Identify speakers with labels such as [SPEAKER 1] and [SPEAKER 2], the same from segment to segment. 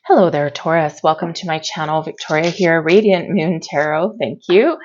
[SPEAKER 1] Hello there, Taurus. Welcome to my channel. Victoria here, Radiant Moon Tarot. Thank you.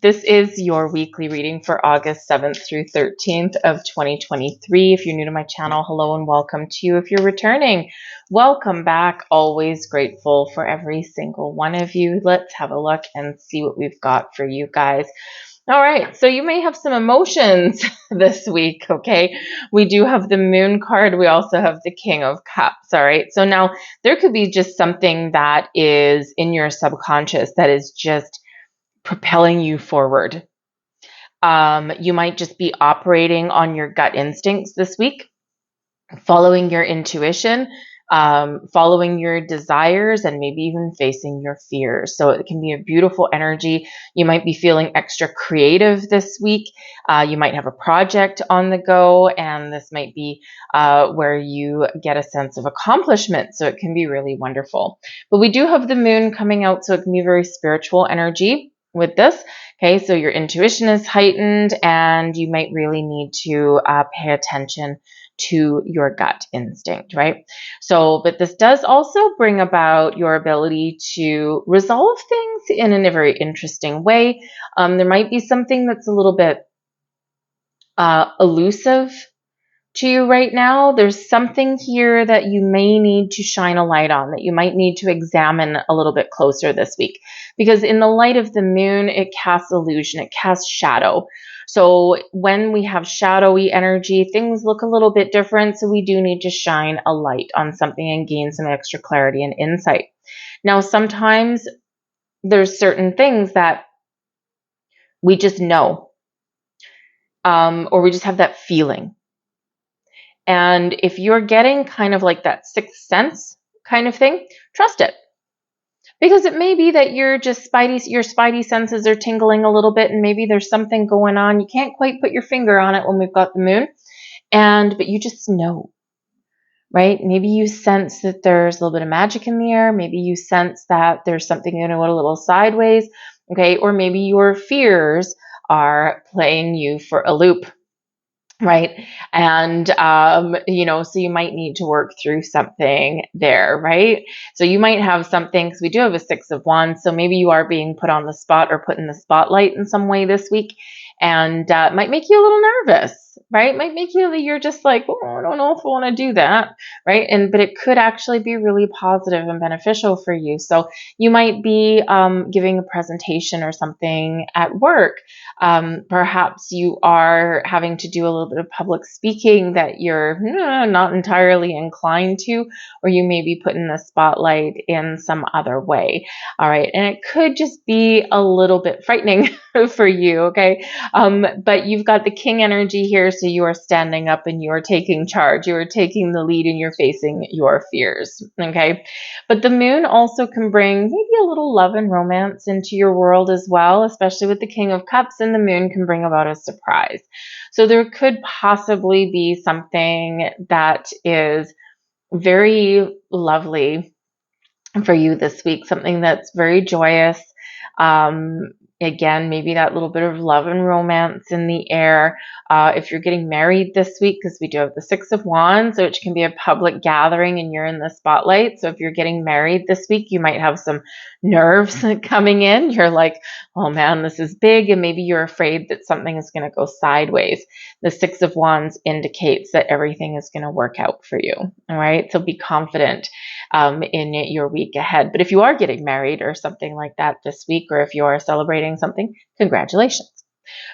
[SPEAKER 1] This is your weekly reading for August 7th through 13th of 2023. If you're new to my channel, hello and welcome to you. If you're returning, welcome back. Always grateful for every single one of you. Let's have a look and see what we've got for you guys. All right, so you may have some emotions this week, okay? We do have the Moon card. We also have the King of Cups, all right? So now there could be just something that is in your subconscious that is just propelling you forward. You might just be operating on your gut instincts this week, following your intuition, following your desires, and maybe even facing your fears. So it can be a beautiful energy. You might be feeling extra creative this week. You might have a project on the go, and this might be where you get a sense of accomplishment. So it can be really wonderful. But we do have the Moon coming out, so it can be a very spiritual energy with this. Okay, so your intuition is heightened, and you might really need to pay attention to your gut instinct, right? So, but this does also bring about your ability to resolve things in a very interesting way. There might be something that's a little bit elusive to you right now. There's something here that you may need to shine a light on, that you might need to examine a little bit closer this week. Because in the light of the Moon, it casts illusion, it casts shadow. So when we have shadowy energy, things look a little bit different. So we do need to shine a light on something and gain some extra clarity and insight. Now, sometimes there's certain things that we just know, or we just have that feeling. And if you're getting kind of like that sixth sense kind of thing, trust it. Because it may be that your spidey senses are tingling a little bit, and maybe there's something going on. You can't quite put your finger on it when we've got the Moon, but you just know, right? Maybe you sense that there's a little bit of magic in the air. Maybe you sense that there's something going to go a little sideways, okay? Or maybe your fears are playing you for a loop. Right. And, so you might need to work through something there, right? So you might have something, because we do have a Six of Wands. So maybe you are being put on the spot or put in the spotlight in some way this week. And it might make you a little nervous, right? Might make you're just like, oh, I don't know if I want to do that, right? But it could actually be really positive and beneficial for you. So you might be giving a presentation or something at work. Perhaps you are having to do a little bit of public speaking that you're not entirely inclined to, or you may be put in the spotlight in some other way. All right. And it could just be a little bit frightening for you. Okay. But you've got the King energy here. So you are standing up and you are taking charge. You are taking the lead and you're facing your fears. Okay. But the Moon also can bring maybe a little love and romance into your world as well, especially with the King of Cups, and the Moon can bring about a surprise. So there could possibly be something that is very lovely for you this week, something that's very joyous. Again, maybe that little bit of love and romance in the air. If you're getting married this week, because we do have the Six of Wands, which can be a public gathering and you're in the spotlight. So if you're getting married this week, you might have some nerves coming in. You're like, oh man, this is big. And maybe you're afraid that something is going to go sideways. The Six of Wands indicates that everything is going to work out for you. All right. So be confident in your week ahead. But if you are getting married or something like that this week, or if you are celebrating something, congratulations.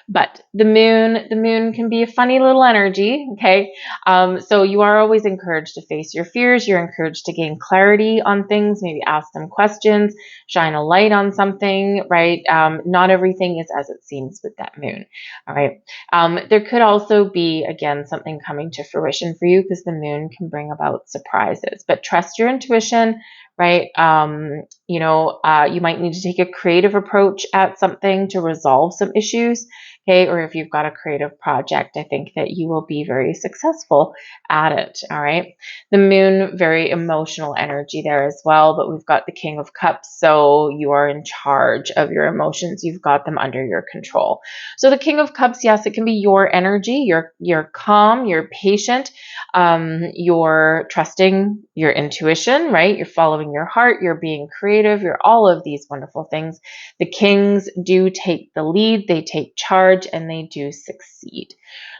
[SPEAKER 1] But the moon can be a funny little energy, okay? So you are always encouraged to face your fears. You're encouraged to gain clarity on things, maybe ask them questions, shine a light on something, right? Not everything is as it seems with that Moon, all right? There could also be, again, something coming to fruition for you, because the Moon can bring about surprises. But trust your intuition, right? You might need to take a creative approach at something to resolve some issues. Okay, or if you've got a creative project, I think that you will be very successful at it. All right. The moon, very emotional energy there as well, but we've got the King of Cups, so you are in charge of your emotions. You've got them under your control. So the King of Cups, yes, it can be your energy. You're calm, you're patient, you're trusting your intuition, right? You're following your heart, you're being creative, you're all of these wonderful things. The kings do take the lead, they take charge, and they do succeed.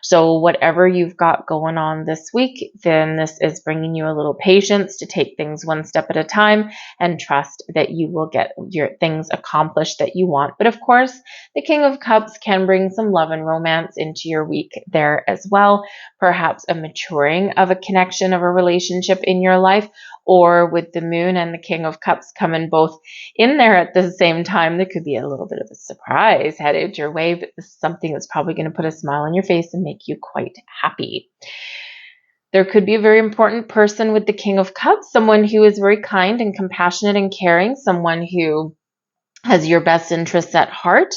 [SPEAKER 1] So whatever you've got going on this week, then this is bringing you a little patience to take things one step at a time and trust that you will get your things accomplished that you want. But of course, the King of Cups can bring some love and romance into your week there as well. Perhaps a maturing of a connection of a relationship in your life, or with the moon and the King of Cups coming both in there at the same time, there could be a little bit of a surprise headed your way, but this is something that's probably going to put a smile on your face and make you quite happy. There could be a very important person with the King of Cups, someone who is very kind and compassionate and caring, someone who has your best interests at heart.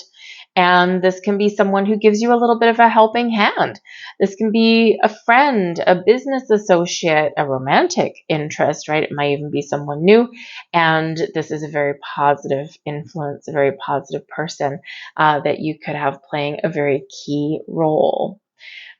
[SPEAKER 1] And this can be someone who gives you a little bit of a helping hand. This can be a friend, a business associate, a romantic interest, right? It might even be someone new. And this is a very positive influence, a very positive person that you could have playing a very key role.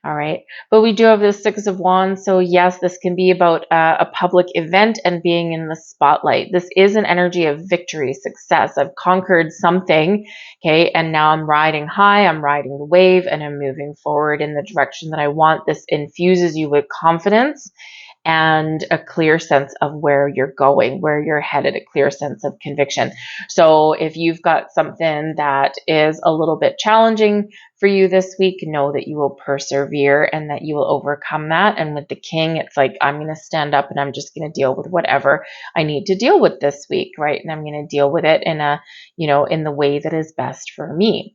[SPEAKER 1] All right. But we do have the Six of Wands. So yes, this can be about a public event and being in the spotlight. This is an energy of victory, success. I've conquered something. Okay. And now I'm riding high. I'm riding the wave and I'm moving forward in the direction that I want. This infuses you with confidence and a clear sense of where you're going, where you're headed, a clear sense of conviction. So if you've got something that is a little bit challenging for you this week, know that you will persevere and that you will overcome that. And with the King, it's like, I'm going to stand up and I'm just going to deal with whatever I need to deal with this week, right? And I'm going to deal with it in in the way that is best for me.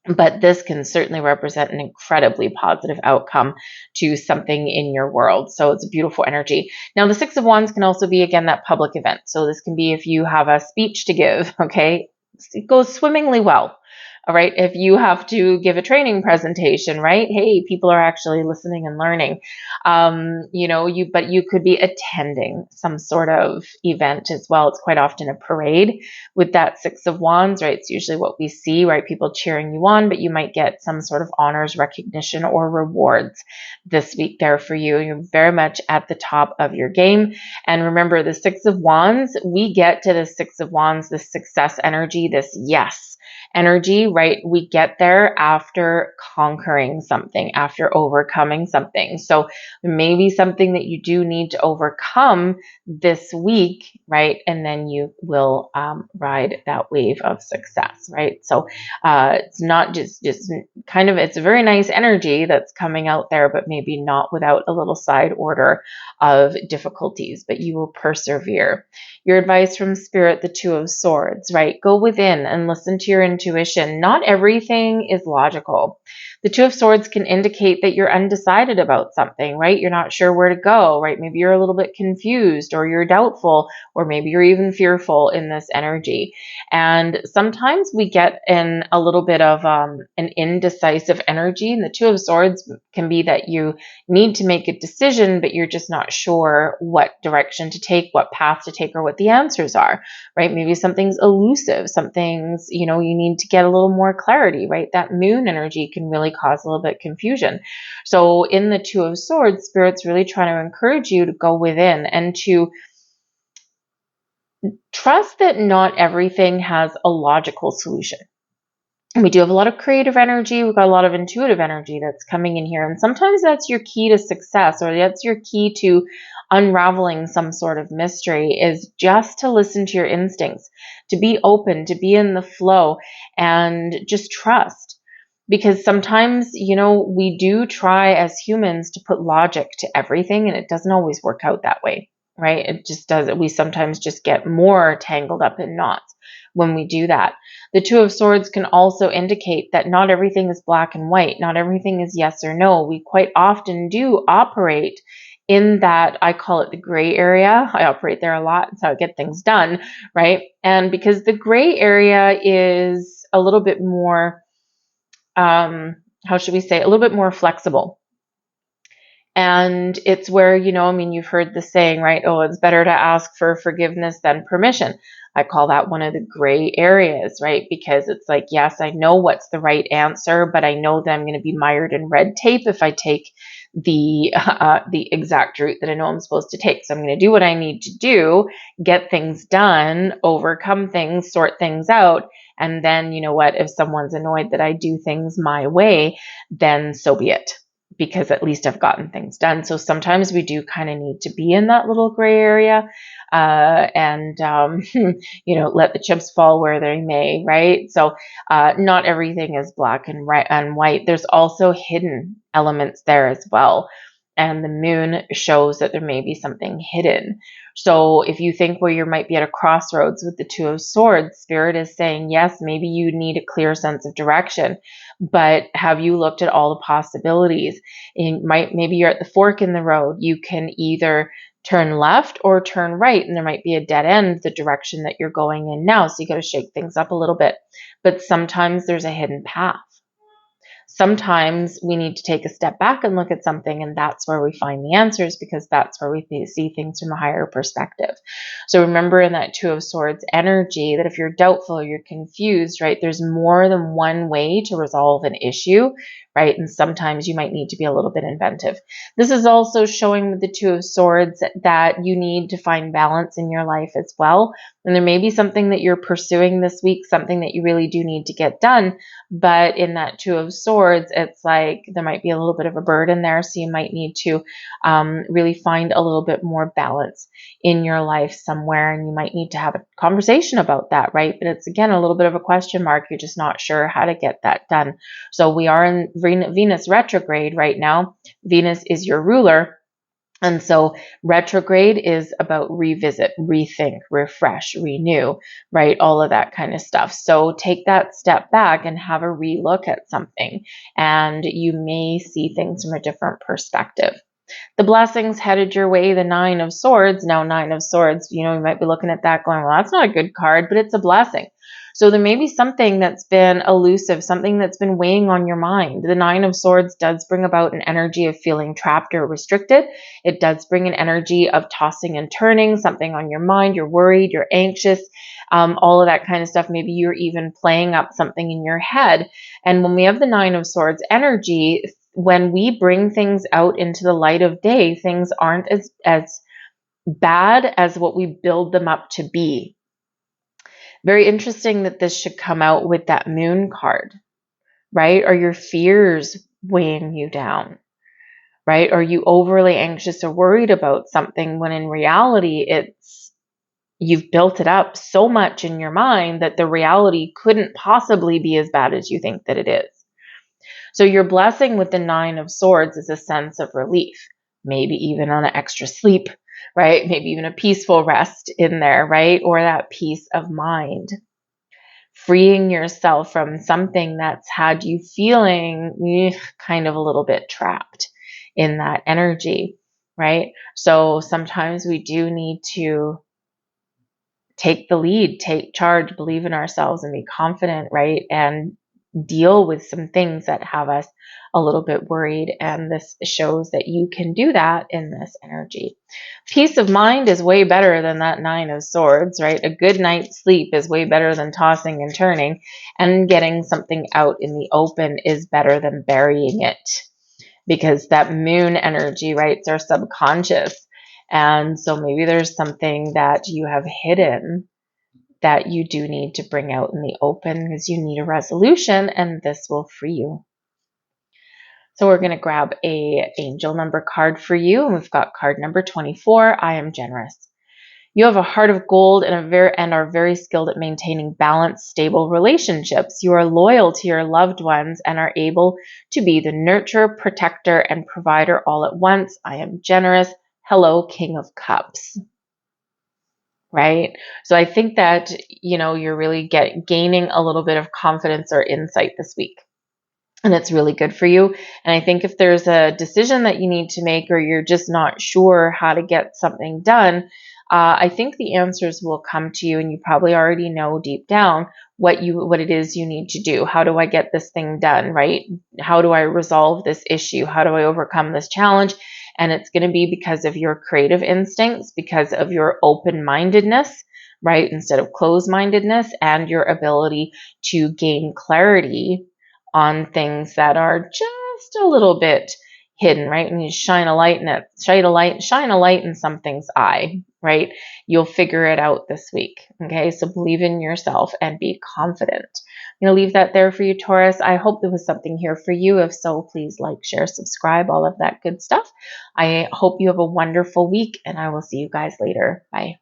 [SPEAKER 1] But this can certainly represent an incredibly positive outcome to something in your world. So it's a beautiful energy. Now, the Six of Wands can also be, again, that public event. So this can be if you have a speech to give, okay? It goes swimmingly well. All right. If you have to give a training presentation, right? Hey, people are actually listening and learning. But you could be attending some sort of event as well. It's quite often a parade with that Six of Wands, right? It's usually what we see, right? People cheering you on, but you might get some sort of honors, recognition, or rewards this week there for you. You're very much at the top of your game. And remember, the Six of Wands, we get to the Six of Wands, this success energy, this yes energy, right? We get there after conquering something, after overcoming something. So maybe something that you do need to overcome this week, right? And then you will ride that wave of success, right? So it's not just kind of, it's a very nice energy that's coming out there, but maybe not without a little side order of difficulties, but you will persevere. Your advice from Spirit, the Two of Swords, right? Go within and listen to your intuition. Not everything is logical. The Two of Swords can indicate that you're undecided about something, right? You're not sure where to go, right? Maybe you're a little bit confused or you're doubtful, or maybe you're even fearful in this energy. And sometimes we get in a little bit of an indecisive energy. And the Two of Swords can be that you need to make a decision, but you're just not sure what direction to take, what path to take, or what the answers are, right? Maybe something's elusive, something's, you need to get a little more clarity, right? That moon energy can really cause a little bit of confusion. So in the Two of Swords, Spirit's really trying to encourage you to go within and to trust that not everything has a logical solution. We do have a lot of creative energy. We've got a lot of intuitive energy that's coming in here. And sometimes that's your key to success, or that's your key to unraveling some sort of mystery, is just to listen to your instincts, to be open, to be in the flow, and just trust. Because sometimes, we do try as humans to put logic to everything, and it doesn't always work out that way, right? It just doesn't. We sometimes just get more tangled up in knots when we do that. The Two of Swords can also indicate that not everything is black and white. Not everything is yes or no. We quite often do operate in that, I call it the gray area. I operate there a lot. That's how I get things done, right? And because the gray area is a little bit more how should we say, a little bit more flexible. And it's where, I mean, you've heard the saying, right? Oh, it's better to ask for forgiveness than permission. I call that one of the gray areas, right? Because it's like, yes, I know what's the right answer, but I know that I'm going to be mired in red tape if I take the exact route that I know I'm supposed to take. So I'm going to do what I need to do, get things done, overcome things, sort things out. And then, you know what? If someone's annoyed that I do things my way, then so be it, because at least I've gotten things done. So sometimes we do kind of need to be in that little gray area, and let the chips fall where they may, right? So not everything is black and white. There's also hidden elements there as well. And the moon shows that there may be something hidden. So if you think where you might be at a crossroads with the Two of Swords, Spirit is saying, yes, maybe you need a clear sense of direction, but have you looked at all the possibilities? Maybe you're at the fork in the road. You can either turn left or turn right, and there might be a dead end the direction that you're going in now. So you got to shake things up a little bit. But sometimes there's a hidden path. Sometimes we need to take a step back and look at something, and that's where we find the answers, because that's where we see things from a higher perspective. So remember, in that Two of Swords energy, that if you're doubtful or you're confused, right, there's more than one way to resolve an issue, right? And sometimes you might need to be a little bit inventive. This is also showing with the Two of Swords that you need to find balance in your life as well. And there may be something that you're pursuing this week, something that you really do need to get done. But in that Two of Swords, it's like there might be a little bit of a burden there. So you might need to really find a little bit more balance in your life somewhere. And you might need to have a conversation about that, right? But it's, again, a little bit of a question mark. You're just not sure how to get that done. So we are in Venus retrograde right now. Venus is your ruler. And so retrograde is about revisit, rethink, refresh, renew, right? All of that kind of stuff. So take that step back and have a relook at something, and you may see things from a different perspective. The blessings headed your way, the Nine of Swords. Now, Nine of Swords, you might be looking at that going, well, that's not a good card, but it's a blessing. So there may be something that's been elusive, something that's been weighing on your mind. The Nine of Swords does bring about an energy of feeling trapped or restricted. It does bring an energy of tossing and turning, something on your mind. You're worried, you're anxious, all of that kind of stuff. Maybe you're even playing up something in your head. And when we have the Nine of Swords energy, when we bring things out into the light of day, things aren't as bad as what we build them up to be. Very interesting that this should come out with that moon card, right? Are your fears weighing you down, right? Are you overly anxious or worried about something when in reality you've built it up so much in your mind that the reality couldn't possibly be as bad as you think that it is. So your blessing with the Nine of Swords is a sense of relief, maybe even on an extra sleep, right? Maybe even a peaceful rest in there, right? Or that peace of mind. Freeing yourself from something that's had you feeling kind of a little bit trapped in that energy, right? So sometimes we do need to take the lead, take charge, believe in ourselves, and be confident, right? And deal with some things that have us a little bit worried. And this shows that you can do that in this energy. Peace of mind is way better than that Nine of Swords, right? A good night's sleep is way better than tossing and turning, and getting something out in the open is better than burying it, because that moon energy, right, it's our subconscious. And so maybe there's something that you have hidden that you do need to bring out in the open, because you need a resolution, and this will free you. So we're going to grab a angel number card for you, and we've got card number 24. I am generous. You have a heart of gold and are very skilled at maintaining balanced, stable relationships. You are loyal to your loved ones and are able to be the nurturer, protector, and provider all at once. I am generous. Hello, King of Cups. Right? So I think that, you're really gaining a little bit of confidence or insight this week. and it's really good for you. And I think if there's a decision that you need to make, or you're just not sure how to get something done, I think the answers will come to you, and you probably already know deep down what it is you need to do. How do I get this thing done, right? How do I resolve this issue? How do I overcome this challenge? And it's going to be because of your creative instincts, because of your open-mindedness, right, instead of closed-mindedness, and your ability to gain clarity on things that are just a little bit hidden, right? And you shine a light in it, shine a light in something's eye, right? You'll figure it out this week. Okay. So believe in yourself and be confident. I'm going to leave that there for you, Taurus. I hope there was something here for you. If so, please like, share, subscribe, all of that good stuff. I hope you have a wonderful week, and I will see you guys later. Bye.